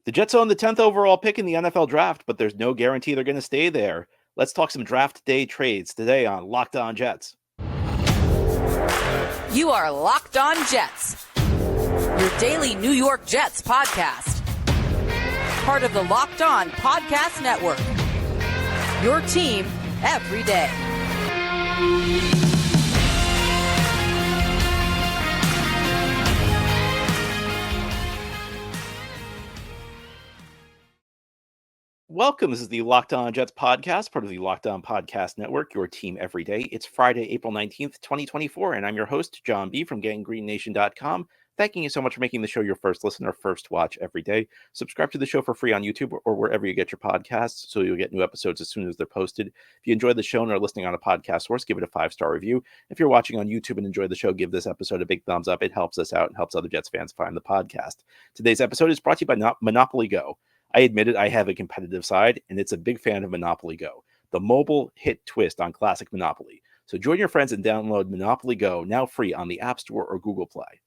The Jets own the 10th overall pick in the NFL draft, but there's no guarantee they're going to stay there. Let's talk some draft day trades today on Locked On Jets. You are Locked On Jets, your daily New York Jets podcast. Part of the Locked On Podcast Network, your team every day. Welcome. This is the Locked On Jets podcast, part of the Locked On Podcast Network, your team every day. It's Friday, April 19th, 2024, and I'm your host, John B. from GangGreenNation.com. Thanking you so much for making the show your first listen or first watch every day. Subscribe to the show for free on YouTube or wherever you get your podcasts so you'll get new episodes as soon as they're posted. If you enjoy the show and are listening on a podcast source, give it a 5-star review. If you're watching on YouTube and enjoy the show, give this episode a big thumbs up. It helps us out and helps other Jets fans find the podcast. Today's episode is brought to you by Monopoly Go. I admit it, I have a competitive side, and it's a big fan of Monopoly Go, the mobile hit twist on classic Monopoly. So join your friends and download Monopoly Go, now free on the App Store or Google Play.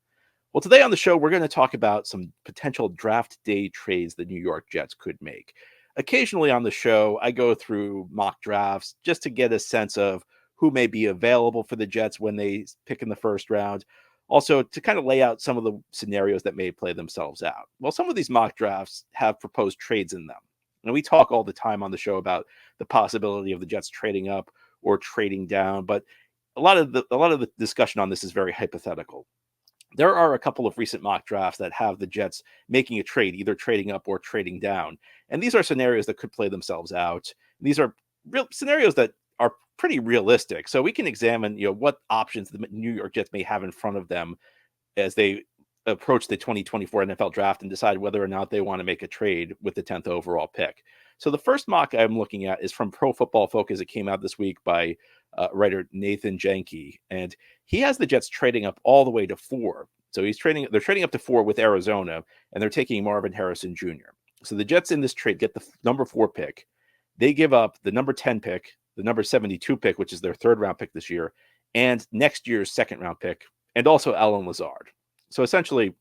Well, today on the show, we're going to talk about some potential draft day trades the New York Jets could make. Occasionally on the show, I go through mock drafts just to get a sense of who may be available for the Jets when they pick in the first round. Also, to kind of lay out some of the scenarios that may play themselves out. Well, some of these mock drafts have proposed trades in them. And we talk all the time on the show about the possibility of the Jets trading up or trading down, but a lot of the discussion on this is very hypothetical. There are a couple of recent mock drafts that have the Jets making a trade, either trading up or trading down. And these are scenarios that could play themselves out. These are real scenarios that are pretty realistic. So we can examine, what options the New York Jets may have in front of them as they approach the 2024 NFL draft and decide whether or not they want to make a trade with the 10th overall pick. So the first mock I'm looking at is from Pro Football Focus. It came out this week by writer Nathan Jenke, and he has the Jets trading up all the way to 4. So they're trading up to 4 with Arizona, and they're taking Marvin Harrison Jr. So the Jets in this trade get the number 4 pick. They give up the number 10 pick, the number 72 pick, which is their 3rd round pick this year, and next year's 2nd round pick, and also Allen Lazard. So essentially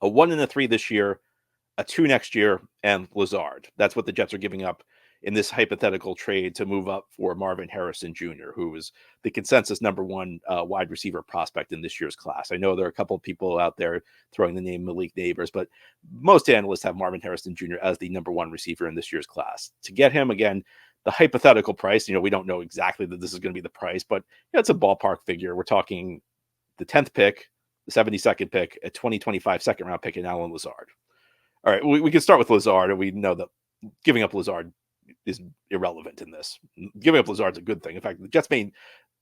a 1 and a 3 this year, a 2 next year, and Lazard. That's what the Jets are giving up in this hypothetical trade to move up for Marvin Harrison Jr., who is the consensus number 1 wide receiver prospect in this year's class. I know there are a couple of people out there throwing the name Malik Neighbors, but most analysts have Marvin Harrison Jr. as the number 1 receiver in this year's class. To get him, again, the hypothetical price, we don't know exactly that this is going to be the price, but it's a ballpark figure. We're talking the 10th pick, the 72nd pick, a 2025 2nd round pick, and Allen Lazard. All right, we can start with Lazard, and we know that giving up Lazard is irrelevant in this. Giving up Lazard's a good thing. In fact, the Jets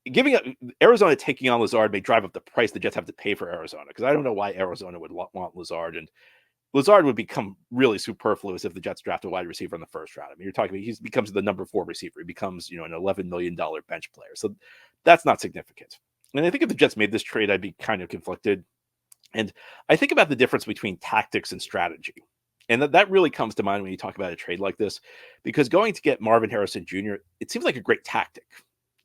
giving up Arizona taking on Lazard may drive up the price the Jets have to pay for Arizona, because I don't know why Arizona would want Lazard, and Lazard would become really superfluous if the Jets draft a wide receiver in the first round. I mean, you're talking about he becomes the number 4 receiver. He becomes, an $11 million bench player. So that's not significant. And I think if the Jets made this trade, I'd be kind of conflicted. And I think about the difference between tactics and strategy. And that really comes to mind when you talk about a trade like this, because going to get Marvin Harrison Jr., it seems like a great tactic.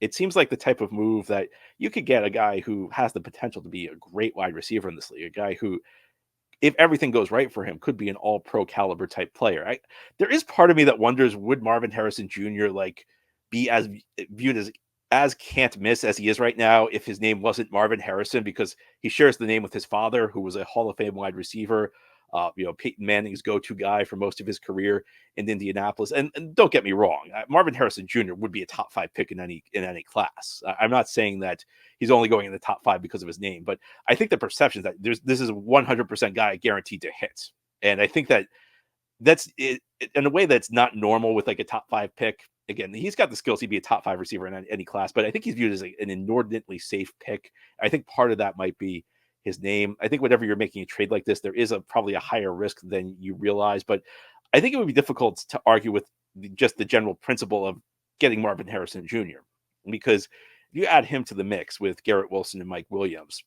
It seems like the type of move that you could get a guy who has the potential to be a great wide receiver in this league, a guy who, if everything goes right for him, could be an all-pro caliber type player. There is part of me that wonders, would Marvin Harrison Jr. be as viewed as can't miss as he is right now if his name wasn't Marvin Harrison, because he shares the name with his father, who was a Hall of Fame wide receiver, Peyton Manning's go-to guy for most of his career in Indianapolis. And don't get me wrong, Marvin Harrison Jr. would be a top 5 pick in any class. I'm not saying that he's only going in the top 5 because of his name, but I think the perception that this is a 100% guy guaranteed to hit. And I think that's it, in a way that's not normal with like a top 5 pick. Again, he's got the skills. He'd be a top 5 receiver in any class, but I think he's viewed as an inordinately safe pick. I think part of that might be his name. I think whenever you're making a trade like this, there is probably a higher risk than you realize, but I think it would be difficult to argue with just the general principle of getting Marvin Harrison Jr. Because if you add him to the mix with Garrett Wilson and Mike Williams,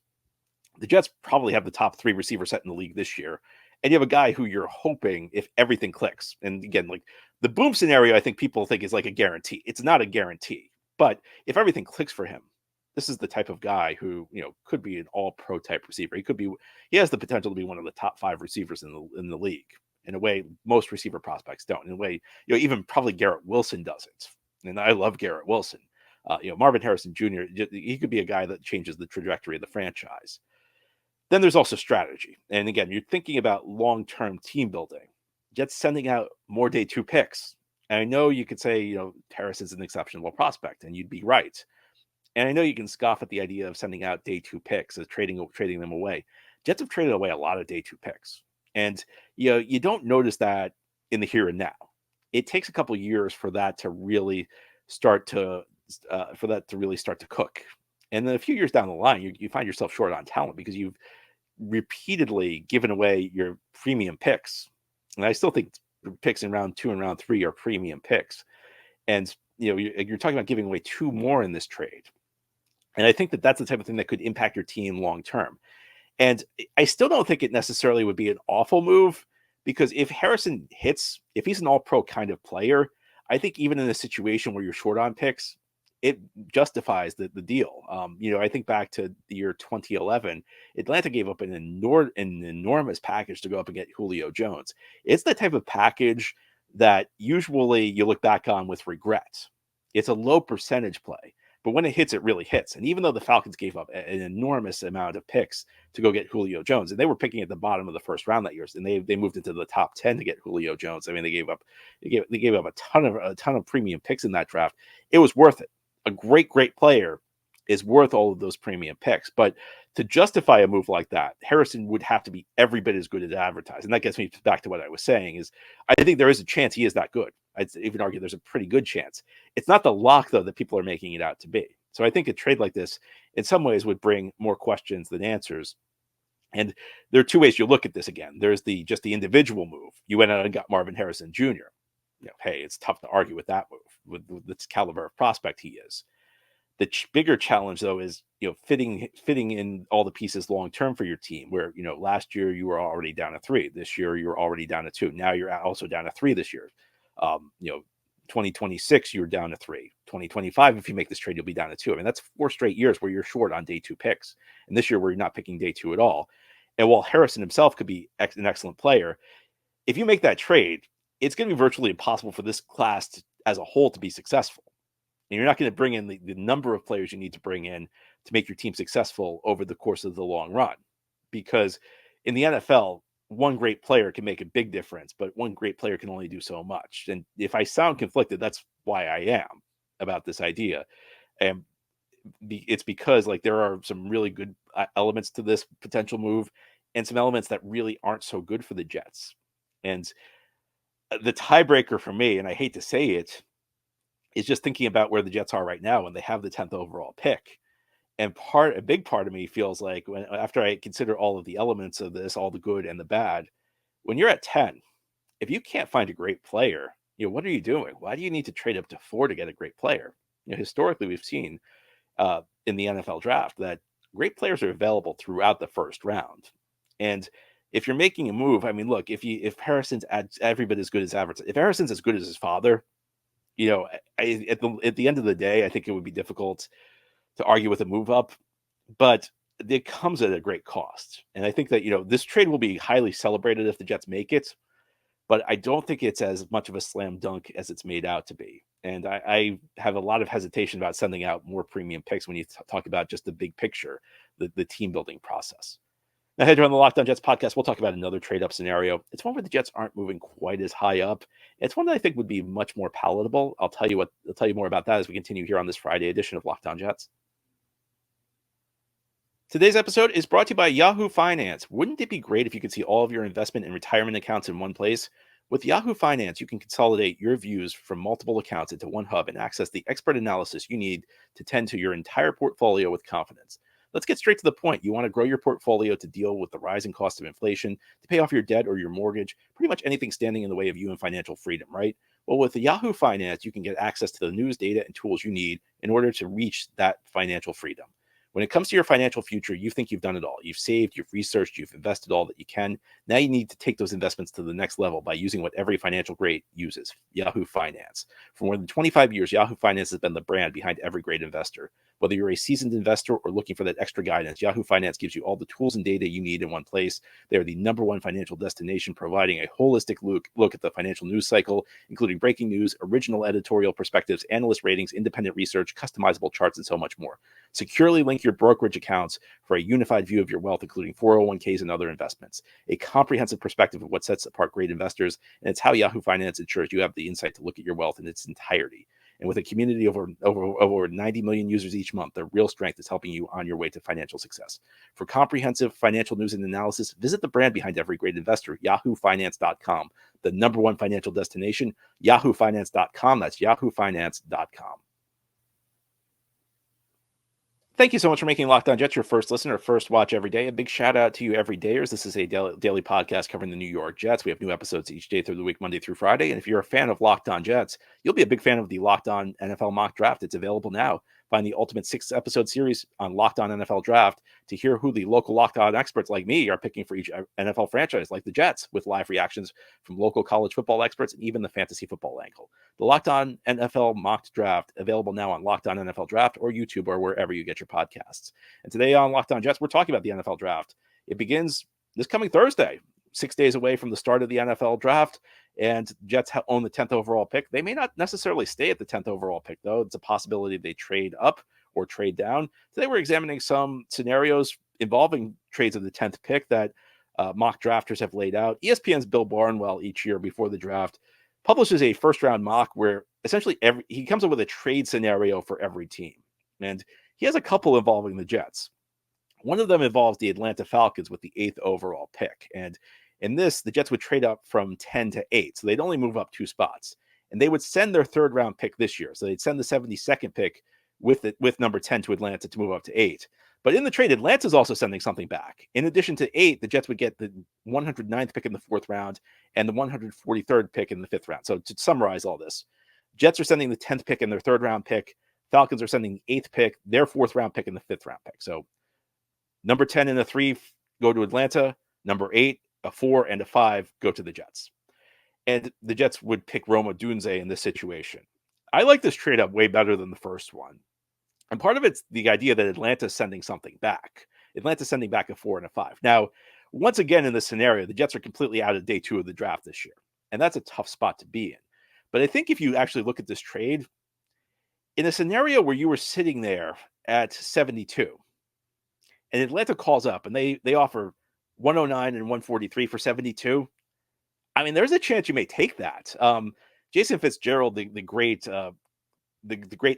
the Jets probably have the top 3 receiver set in the league this year. And you have a guy who you're hoping, if everything clicks, and again, like the boom scenario, I think people think is like a guarantee. It's not a guarantee, but if everything clicks for him, this is the type of guy who, could be an all-pro type receiver. He has the potential to be one of the top 5 receivers in the league. in a way most receiver prospects don't. In a way, even probably Garrett Wilson doesn't. And I love Garrett Wilson. Marvin Harrison Jr., he could be a guy that changes the trajectory of the franchise. Then there's also strategy. And again, you're thinking about long-term team building. Jets sending out more day 2 picks. And I know you could say, Harrison's an exceptional prospect, and you'd be right. And I know you can scoff at the idea of sending out day 2 picks as trading them away. Jets have traded away a lot of day 2 picks. And you don't notice that in the here and now. It takes a couple of years for that to really start to cook. And then a few years down the line, you find yourself short on talent because you've repeatedly given away your premium picks. And I still think picks in round 2 and round 3 are premium picks. And you're talking about giving away 2 more in this trade. And I think that that's the type of thing that could impact your team long term. And I still don't think it necessarily would be an awful move, because if Harrison hits, if he's an all-pro kind of player, I think even in a situation where you're short on picks, it justifies the deal. I think back to the year 2011, Atlanta gave up an enormous package to go up and get Julio Jones. It's the type of package that usually you look back on with regret. It's a low percentage play, but when it hits, it really hits. And even though the Falcons gave up an enormous amount of picks to go get Julio Jones, and they were picking at the bottom of the first round that year, and they moved into the top 10 to get Julio Jones. I mean, they gave up a ton of premium picks in that draft. It was worth it. A great player is worth all of those premium picks. But to justify a move like that, Harrison would have to be every bit as good as advertised. And that gets me back to what I was saying is I think there is a chance he is that good. I'd even argue there's a pretty good chance. It's not the lock, though, that people are making it out to be. So I think a trade like this, in some ways, would bring more questions than answers. And there are 2 ways you look at this again. There's just the individual move. You went out and got Marvin Harrison Jr. Hey, it's tough to argue with that move, with this caliber of prospect he is. The bigger challenge, though, is fitting in all the pieces long term for your team. Where last year you were already down to 3. This year you're already down to 2. Now you're also down to 3 this year. 2026 you're down to 3. 2025, if you make this trade, you'll be down to 2. I mean, that's 4 straight years where you're short on day 2 picks. And this year where you're not picking day 2 at all. And while Harrison himself could be an excellent player, if you make that trade, it's going to be virtually impossible for this class as a whole to be successful. And you're not going to bring in the number of players you need to bring in to make your team successful over the course of the long run. Because in the NFL, one great player can make a big difference, but one great player can only do so much. And if I sound conflicted, that's why I am about this idea. And it's because there are some really good elements to this potential move and some elements that really aren't so good for the Jets. And the tiebreaker for me, and I hate to say it, is just thinking about where the Jets are right now when they have the 10th overall pick. And a big part of me feels like after I consider all of the elements of this, all the good and the bad, when you're at 10, if you can't find a great player, what are you doing? Why do you need to trade up to 4 to get a great player? Historically, we've seen in the NFL draft that great players are available throughout the first round. And if you're making a move, I mean, look, if Harrison's every bit as good as advertised, if Harrison's as good as his father, at the end of the day, I think it would be difficult to argue with a move up, but it comes at a great cost. And I think that, this trade will be highly celebrated if the Jets make it, but I don't think it's as much of a slam dunk as it's made out to be. And I have a lot of hesitation about sending out more premium picks when you talk about just the big picture, the team building process. Now, head on the Locked On Jets podcast, we'll talk about another trade-up scenario. It's one where the Jets aren't moving quite as high up. It's one that I think would be much more palatable. I'll tell you more about that as we continue here on this Friday edition of Locked On Jets. Today's episode is brought to you by Yahoo Finance. Wouldn't it be great if you could see all of your investment and retirement accounts in one place? With Yahoo Finance, you can consolidate your views from multiple accounts into one hub and access the expert analysis you need to tend to your entire portfolio with confidence. Let's get straight to the point. You want to grow your portfolio to deal with the rising cost of inflation, to pay off your debt or your mortgage, pretty much anything standing in the way of you and financial freedom, right? Well, with Yahoo Finance, you can get access to the news, data, and tools you need in order to reach that financial freedom. When it comes to your financial future, you think you've done it all. You've saved, you've researched, you've invested all that you can. Now you need to take those investments to the next level by using what every financial great uses, Yahoo Finance. For more than 25 years, Yahoo Finance has been the brand behind every great investor. Whether you're a seasoned investor or looking for that extra guidance, Yahoo Finance gives you all the tools and data you need in one place. They are the number one financial destination, providing a holistic look at the financial news cycle, including breaking news, original editorial perspectives, analyst ratings, independent research, customizable charts, and so much more. Securely link your brokerage accounts for a unified view of your wealth, including 401ks and other investments. A comprehensive perspective of what sets apart great investors, and it's how Yahoo Finance ensures you have the insight to look at your wealth in its entirety. And with a community of over 90 million users each month, their real strength is helping you on your way to financial success. For comprehensive financial news and analysis, visit the brand behind every great investor, yahoofinance.com, the number one financial destination, yahoofinance.com. That's yahoofinance.com. Thank you so much for making Locked On Jets your first listen or first watch every day. A big shout out to you everydayers. This is a daily podcast covering the New York Jets. We have new episodes each day through the week, Monday through Friday. And if you're a fan of Locked On Jets, you'll be a big fan of the Locked On NFL Mock Draft. It's available now. Find the ultimate 6-episode series on Locked On NFL Draft to hear who the local Locked On experts like me are picking for each NFL franchise, like the Jets, with live reactions from local college football experts and even the fantasy football angle. The Locked On NFL Mock Draft, available now on Locked On NFL Draft or YouTube or wherever you get your podcasts. And today on Locked On Jets, we're talking about the NFL Draft. It begins this coming Thursday, 6 days away from the start of the NFL Draft. And Jets own the 10th overall pick. They may not necessarily stay at the 10th overall pick, though. It's a possibility they trade up or trade down. Today, we're examining some scenarios involving trades of the 10th pick that mock drafters have laid out. ESPN's Bill Barnwell each year before the draft publishes a first-round mock where essentially he comes up with a trade scenario for every team. And he has a couple involving the Jets. One of them involves the Atlanta Falcons with the 8th overall pick. And in this, the Jets would trade up from 10 to 8. So they'd only move up 2 spots. And they would send their third-round pick this year. So they'd send the 72nd pick with number 10 to Atlanta to move up to 8. But in the trade, Atlanta's also sending something back. In addition to 8, the Jets would get the 109th pick in the 4th round and the 143rd pick in the 5th round. So to summarize all this, Jets are sending the 10th pick and their 3rd-round pick. Falcons are sending the 8th pick, their 4th-round pick, and the 5th-round pick. So number 10 and the 3 go to Atlanta. Number 8, a 4, and a 5 go to the Jets. And the Jets would pick Rome Odunze in this situation. I like this trade up way better than the first one. And part of it's the idea that Atlanta's sending something back. Atlanta's sending back a 4 and a 5. Now, once again, in this scenario, the Jets are completely out of day 2 of the draft this year. And that's a tough spot to be in. But I think if you actually look at this trade, in a scenario where you were sitting there at 72, and Atlanta calls up and they offer 109 and 143 for 72, I mean, there's a chance you may take that. Jason Fitzgerald, the great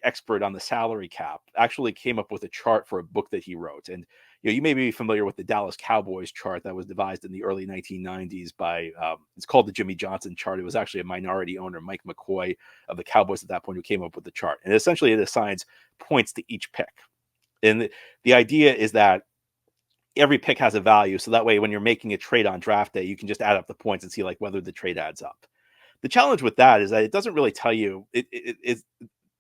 expert on the salary cap, actually came up with a chart for a book that he wrote. And you may be familiar with the Dallas Cowboys chart that was devised in the early 1990s by it's called the Jimmy Johnson chart. It was actually a minority owner, Mike McCoy of the Cowboys at that point, who came up with the chart. And essentially it assigns points to each pick. And the idea is that every pick has a value. So that way, when you're making a trade on draft day, you can just add up the points and see like whether the trade adds up. The challenge with that is that it doesn't really tell you. It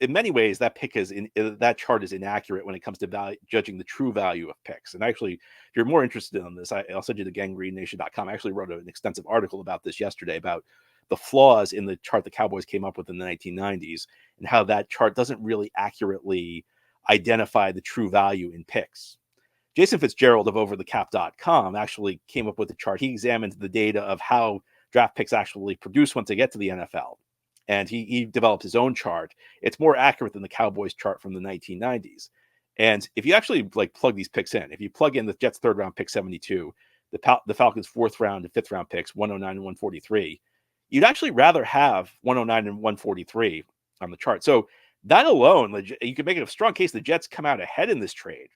in many ways, that that chart is inaccurate when it comes to judging the true value of picks. And actually, if you're more interested in this, I'll send you to gangreennation.com. I actually wrote an extensive article about this yesterday about the flaws in the chart the Cowboys came up with in the 1990s and how that chart doesn't really accurately identify the true value in picks. Jason Fitzgerald of overthecap.com actually came up with a chart. He examined the data of how draft picks actually produce once they get to the NFL. And he developed his own chart. It's more accurate than the Cowboys chart from the 1990s. And if you actually plug these picks in, if you plug in the Jets 3rd round pick 72, the Falcons 4th round and 5th round picks 109 and 143, you'd actually rather have 109 and 143 on the chart. So that alone, you can make a strong case the Jets come out ahead in this trade.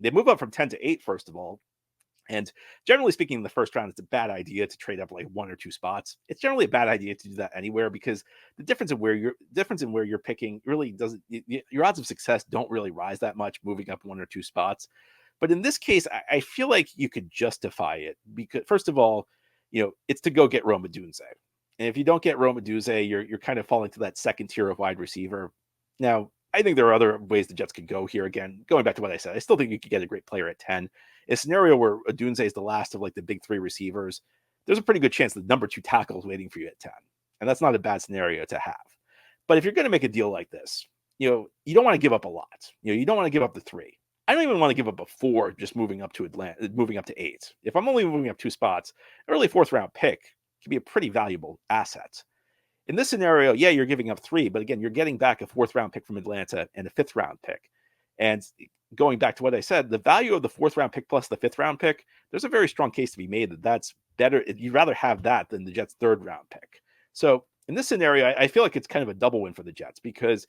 They move up from 10 to 8, first of all. And generally speaking, in the first round, it's a bad idea to trade up like 1 or 2 spots. It's generally a bad idea to do that anywhere because the difference in where you're picking really doesn't. Your odds of success don't really rise that much moving up 1 or 2 spots. But in this case, I feel like you could justify it because, first of all, it's to go get Rome Odunze. And if you don't get Rome Odunze, you're kind of falling to that second tier of wide receiver. Now, I think there are other ways the Jets could go here. Again, going back to what I said, I still think you could get a great player at 10. In a scenario where Odunze is the last of the big 3 receivers, there's a pretty good chance the number 2 tackle is waiting for you at 10. And that's not a bad scenario to have. But if you're going to make a deal like this, you don't want to give up a lot. You don't want to give up the 3. I don't even want to give up a 4 just moving up to Atlanta, moving up to 8. If I'm only moving up 2 spots, an early 4th round pick can be a pretty valuable asset. In this scenario, yeah, you're giving up 3, but again, you're getting back a 4th round pick from Atlanta and a 5th round pick. And going back to what I said, the value of the 4th round pick plus the 5th round pick, there's a very strong case to be made that that's better. You'd rather have that than the Jets' 3rd round pick. So in this scenario, I feel like it's kind of a double win for the Jets because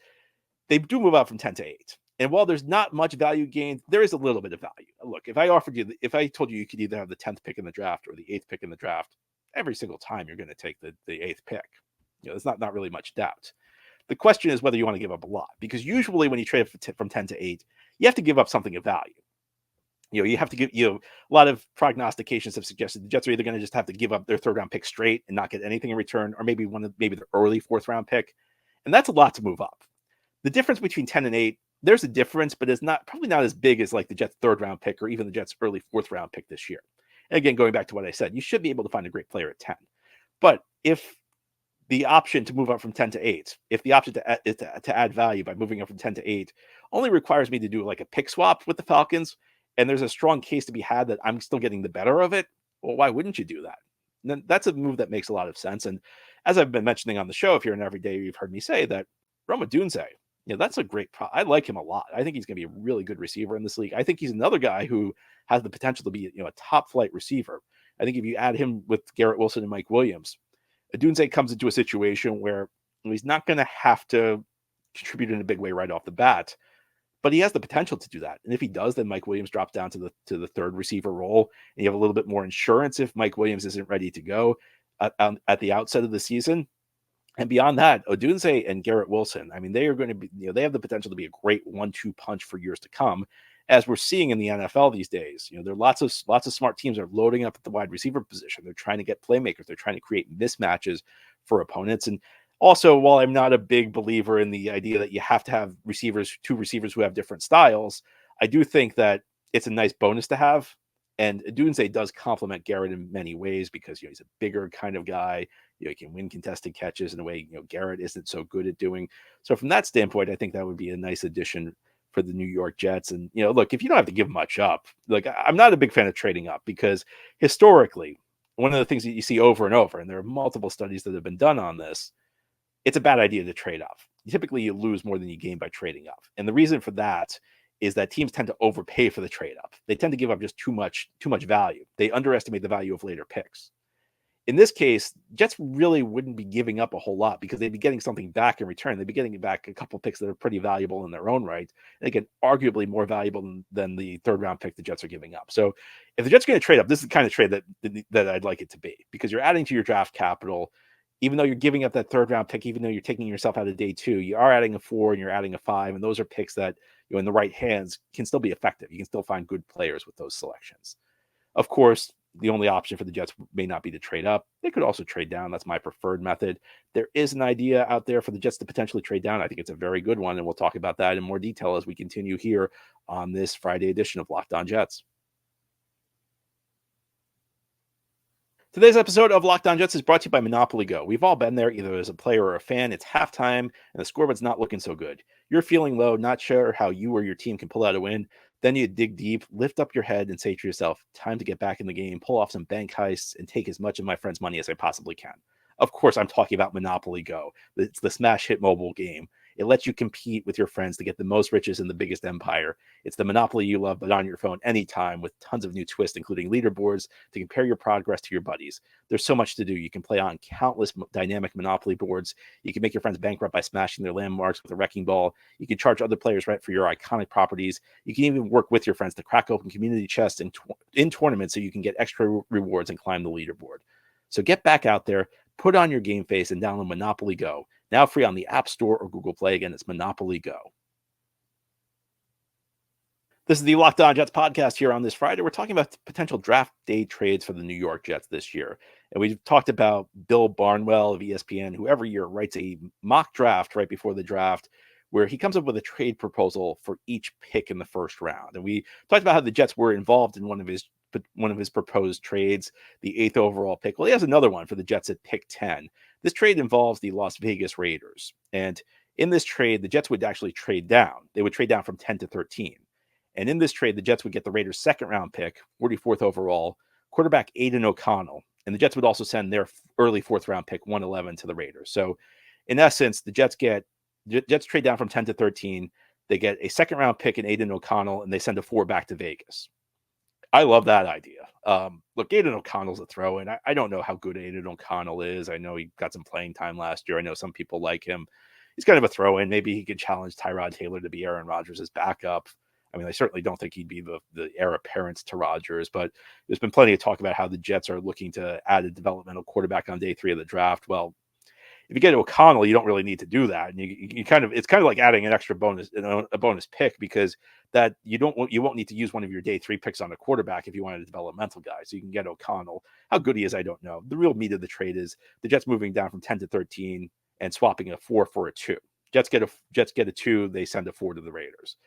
they do move out from 10 to 8. And while there's not much value gained, there is a little bit of value. Look, if I told you could either have the 10th pick in the draft or the 8th pick in the draft, every single time you're going to take the 8th pick. There's not really much doubt. The question is whether you want to give up a lot, because usually when you trade from 10 to 8, you have to give up something of value. You have to give, a lot of prognostications have suggested the Jets are either going to just have to give up their 3rd round pick straight and not get anything in return, or maybe the early 4th round pick. And that's a lot to move up. The difference between 10 and 8, there's a difference, but it's probably not as big as like the Jets' 3rd round pick or even the Jets' early 4th round pick this year. And again, going back to what I said, you should be able to find a great player at 10. But if the option to move up from 10 to 8, if the option to add value by moving up from 10 to 8 only requires me to do like a pick swap with the Falcons, and there's a strong case to be had that I'm still getting the better of it, well, why wouldn't you do that? And then that's a move that makes a lot of sense. And as I've been mentioning on the show, if you're an everyday, you've heard me say that Rome Odunze, that's a great I like him a lot. I think he's going to be a really good receiver in this league. I think he's another guy who has the potential to be, a top flight receiver. I think if you add him with Garrett Wilson and Mike Williams, Odunze comes into a situation where he's not going to have to contribute in a big way right off the bat, but he has the potential to do that. And if he does, then Mike Williams drops down to the 3rd receiver role, and you have a little bit more insurance if Mike Williams isn't ready to go at the outset of the season. And beyond that, Odunze and Garrett Wilson, they are going to be, they have the potential to be a great 1-2 punch for years to come, as we're seeing in the NFL these days. There are lots of smart teams that are loading up at the wide receiver position. They're trying to get playmakers. They're trying to create mismatches for opponents. And also, while I'm not a big believer in the idea that you have to have two receivers who have different styles, I do think that it's a nice bonus to have. And Odunze does complement Garrett in many ways because he's a bigger kind of guy. He can win contested catches in a way Garrett isn't so good at doing. So from that standpoint, I think that would be a nice addition for the New York Jets. And look, if you don't have to give much up, like I'm not a big fan of trading up, because historically, one of the things that you see over and over, and there are multiple studies that have been done on this, it's a bad idea to trade up. Typically, you lose more than you gain by trading up. And the reason for that is that teams tend to overpay for the trade up. They tend to give up just too much value. They underestimate the value of later picks. In this case, Jets really wouldn't be giving up a whole lot because they'd be getting something back in return. They'd be getting back a couple picks that are pretty valuable in their own right. And again, arguably more valuable than the 3rd round pick the Jets are giving up. So if the Jets are going to trade up, this is the kind of trade that I'd like it to be, because you're adding to your draft capital. Even though you're giving up that 3rd round pick, even though you're taking yourself out of day 2, you are adding a 4 and you're adding a 5. And those are picks that, in the right hands, can still be effective. You can still find good players with those selections. Of course, the only option for the Jets may not be to trade up. They could also trade down. That's my preferred method. There is an idea out there for the Jets to potentially trade down. I think it's a very good one, and we'll talk about that in more detail as we continue here on this Friday edition of Locked On Jets. Today's episode of Locked On Jets is brought to you by Monopoly Go. We've all been there, either as a player or a fan. It's halftime, and the scoreboard's not looking so good. You're feeling low, not sure how you or your team can pull out a win. Then you dig deep, lift up your head, and say to yourself, time to get back in the game, pull off some bank heists, and take as much of my friend's money as I possibly can. Of course, I'm talking about Monopoly Go. It's the smash hit mobile game. It lets you compete with your friends to get the most riches in the biggest empire. It's the Monopoly you love, but on your phone anytime, with tons of new twists, including leaderboards to compare your progress to your buddies. There's so much to do. You can play on countless dynamic Monopoly boards. You can make your friends bankrupt by smashing their landmarks with a wrecking ball. You can charge other players rent for your iconic properties. You can even work with your friends to crack open community chests in tournaments so you can get extra rewards and climb the leaderboard. So get back out there, put on your game face, and download Monopoly Go. Now free on the App Store or Google Play. Again, it's Monopoly Go. This is the Locked On Jets podcast here on this Friday. We're talking about potential draft day trades for the New York Jets this year. And we've talked about Bill Barnwell of ESPN, who every year writes a mock draft right before the draft, where he comes up with a trade proposal for each pick in the first round. And we talked about how the Jets were involved in one of his proposed trades, the 8th overall pick. Well, he has another one for the Jets at pick 10. This trade involves the Las Vegas Raiders. And In this trade, the Jets would actually trade down. They would trade down from 10 to 13. And in this trade, the Jets would get the Raiders' second-round pick, 44th overall, quarterback Aiden O'Connell. And the Jets would also send their early fourth-round pick, 111, to the Raiders. So, in essence, the Jets trade down from 10 to 13. They get a second-round pick in Aiden O'Connell, and they send a 4 back to Vegas. I love that idea. Look, Aiden O'Connell's a throw-in. I don't know how good Aiden O'Connell is. I know he got some playing time last year. I know some people like him. He's kind of a throw-in. Maybe he could challenge Tyrod Taylor to be Aaron Rodgers' backup. I mean, I certainly don't think he'd be the heir apparent to Rodgers, but there's been plenty of talk about how the Jets are looking to add a developmental quarterback on day 3 of the draft. Well, if you get O'Connell, you don't really need to do that. And it's kind of like adding an extra bonus, a bonus pick, because that you won't need to use one of your day 3 picks on a quarterback if you want a developmental guy. So you can get O'Connell. How good he is, I don't know. The real meat of the trade is the Jets moving down from 10 to 13 and swapping a 4 for a 2. Jets get a 2, they send a 4 to the Raiders.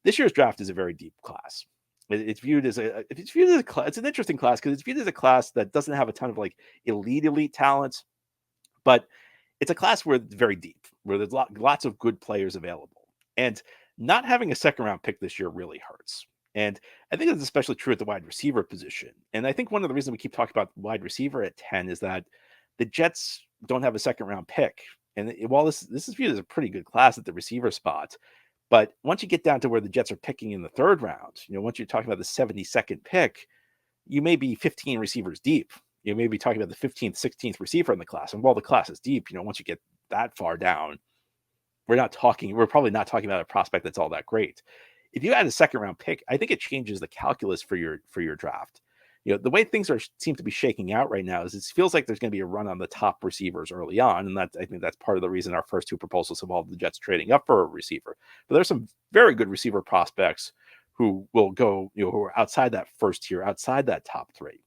This year's draft is a very deep class. It's viewed as a class. It's an interesting class because it's viewed as a class that doesn't have a ton of like elite talents, but it's a class where it's very deep, where there's lots of good players available. And not having a second round pick this year really hurts. And I think that's especially true at the wide receiver position. And I think one of the reasons we keep talking about wide receiver at 10 is that the Jets don't have a second round pick. And while this is viewed as a pretty good class at the receiver spot, but once you get down to where the Jets are picking in the 3rd round, once you're talking about the 72nd pick, you may be 15 receivers deep. You may be talking about the 15th, 16th receiver in the class. And while the class is deep, once you get that far down, we're probably not talking about a prospect that's all that great. If you add a second round pick, I think it changes the calculus for your draft. The way things seem to be shaking out right now is it feels like there's going to be a run on the top receivers early on. And I think that's part of the reason our first 2 proposals involved the Jets trading up for a receiver. But there's some very good receiver prospects who will go, who are outside that first tier, outside that top 3.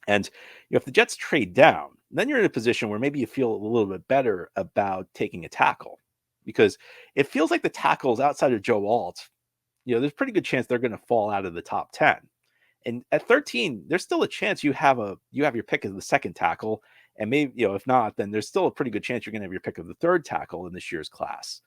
And if the Jets trade down, then you're in a position where maybe you feel a little bit better about taking a tackle, because it feels like the tackles outside of Joe Alt, there's a pretty good chance they're going to fall out of the top 10. And at 13, there's still a chance you have your pick of the second tackle, and maybe if not, then there's still a pretty good chance you're going to have your pick of the 3rd tackle in this year's class,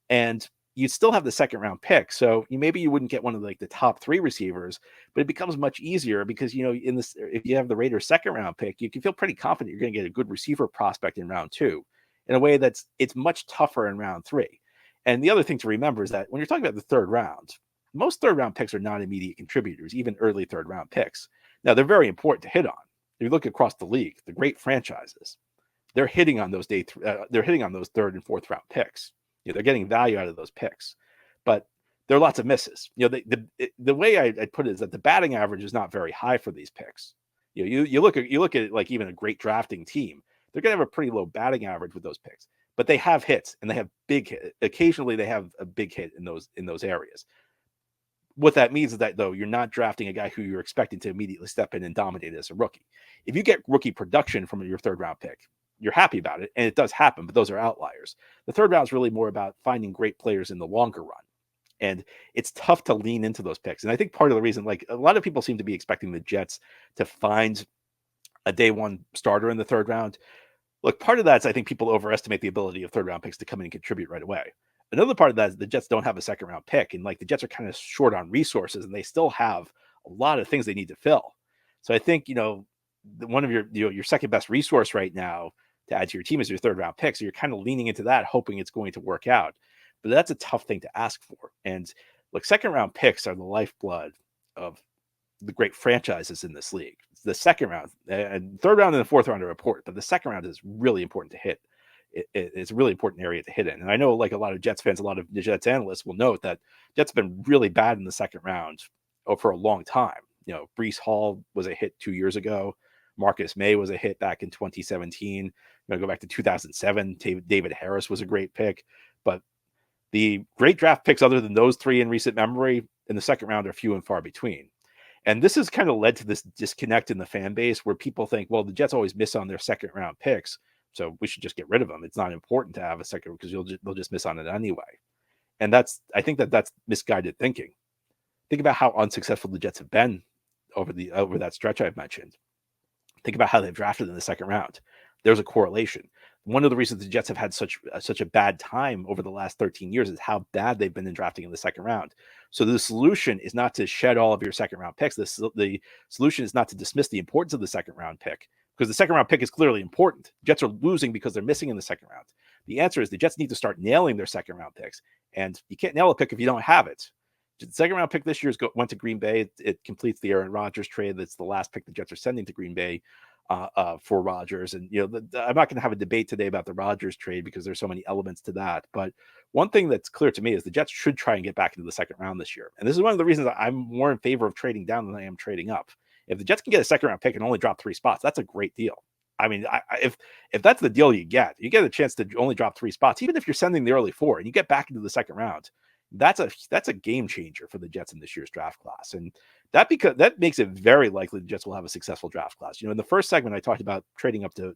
and you still have the second round pick. So maybe you wouldn't get one of the top 3 receivers, but it becomes much easier because if you have the Raiders' second round pick, you can feel pretty confident you're going to get a good receiver prospect in round 2, in a way it's much tougher in round 3. And the other thing to remember is that when you're talking about the 3rd round, most 3rd round picks are not immediate contributors, even early 3rd round picks. Now, they're very important to hit on. If you look across the league, the great franchises, they're hitting on those they're hitting on those 3rd and 4th round picks. They're getting value out of those picks, but there are lots of misses. The way I'd put it is that the batting average is not very high for these picks. You look at it like even a great drafting team, they're going to have a pretty low batting average with those picks, but they have hits and they have big hit. Occasionally they have a big hit in those areas. What that means is that, though, you're not drafting a guy who you're expecting to immediately step in and dominate as a rookie. If you get rookie production from your 3rd round pick, you're happy about it, and it does happen, but those are outliers. The 3rd round is really more about finding great players in the longer run, and it's tough to lean into those picks. And I think part of the reason, a lot of people seem to be expecting the Jets to find a day 1 starter in the 3rd round. Look, part of that is I think people overestimate the ability of 3rd round picks to come in and contribute right away. Another part of that is the Jets don't have a 2nd round pick, and the Jets are kind of short on resources, and they still have a lot of things they need to fill. So I think one of your second best resource right now to add to your team is your 3rd round pick. So you're kind of leaning into that, hoping it's going to work out. But that's a tough thing to ask for. And look, 2nd round picks are the lifeblood of the great franchises in this league. The 2nd round, and 3rd round and the 4th round are important, but the 2nd round is really important to hit. It's a really important area to hit in. And I know a lot of Jets fans, a lot of Jets analysts will note that Jets have been really bad in the 2nd round for a long time. Breece Hall was a hit 2 years ago. Marcus May was a hit back in 2017. Go back to 2007. David Harris was a great pick. But the great draft picks other than those 3 in recent memory in the 2nd round are few and far between. And this has kind of led to this disconnect in the fan base where people think, well, the Jets always miss on their 2nd round picks, so we should just get rid of them. It's not important to have a second because they'll just miss on it anyway. And I think that's misguided thinking. Think about how unsuccessful the Jets have been over that stretch I've mentioned. Think about how they've drafted in the 2nd round. There's a correlation. one of the reasons the Jets have had such a bad time over the last 13 years is how bad they've been in drafting in the second round. So the solution is not to shed all of your second round picks. The solution is not to dismiss the importance of the second round pick, because the second round pick is clearly important. Jets are losing because they're missing in the second round. The answer is the Jets need to start nailing their second round picks, and you can't nail a pick if you don't have it. The second round pick this year went to Green Bay. It completes the Aaron Rodgers trade. That's the last pick the Jets are sending to Green Bay for Rodgers. And, I'm not going to have a debate today about the Rodgers trade because there's so many elements to that. But one thing that's clear to me is the Jets should try and get back into the second round this year. And this is one of the reasons I'm more in favor of trading down than I am trading up. If the Jets can get a second round pick and only drop 3 spots, that's a great deal. I mean, if that's the deal you get a chance to only drop 3 spots, even if you're sending the early 4 and you get back into the second round. That's a game changer for the Jets in this year's draft class. And that makes it very likely the Jets will have a successful draft class. In the first segment, I talked about trading up into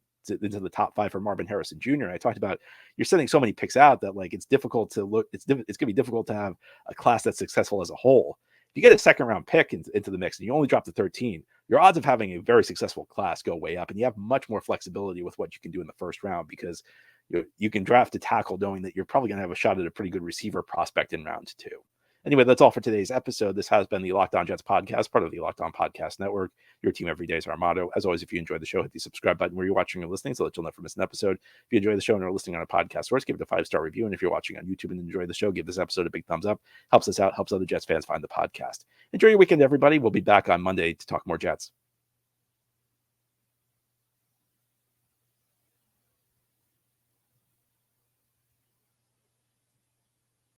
the top 5 for Marvin Harrison Jr. I talked about you're sending so many picks out that it's difficult to look. It's going to be difficult to have a class that's successful as a whole. If you get a second round pick into the mix and you only drop to 13, your odds of having a very successful class go way up, and you have much more flexibility with what you can do in the first round because you can draft a tackle knowing that you're probably going to have a shot at a pretty good receiver prospect in round 2. Anyway, that's all for today's episode. This has been the Locked On Jets podcast, part of the Locked On Podcast Network. Your team every day is our motto. As always, if you enjoyed the show, hit the subscribe button where you're watching or listening so that you'll never miss an episode. If you enjoy the show and are listening on a podcast source, give it a 5-star review. And if you're watching on YouTube and enjoy the show, give this episode a big thumbs up. Helps us out, helps other Jets fans find the podcast. Enjoy your weekend, everybody. We'll be back on Monday to talk more Jets.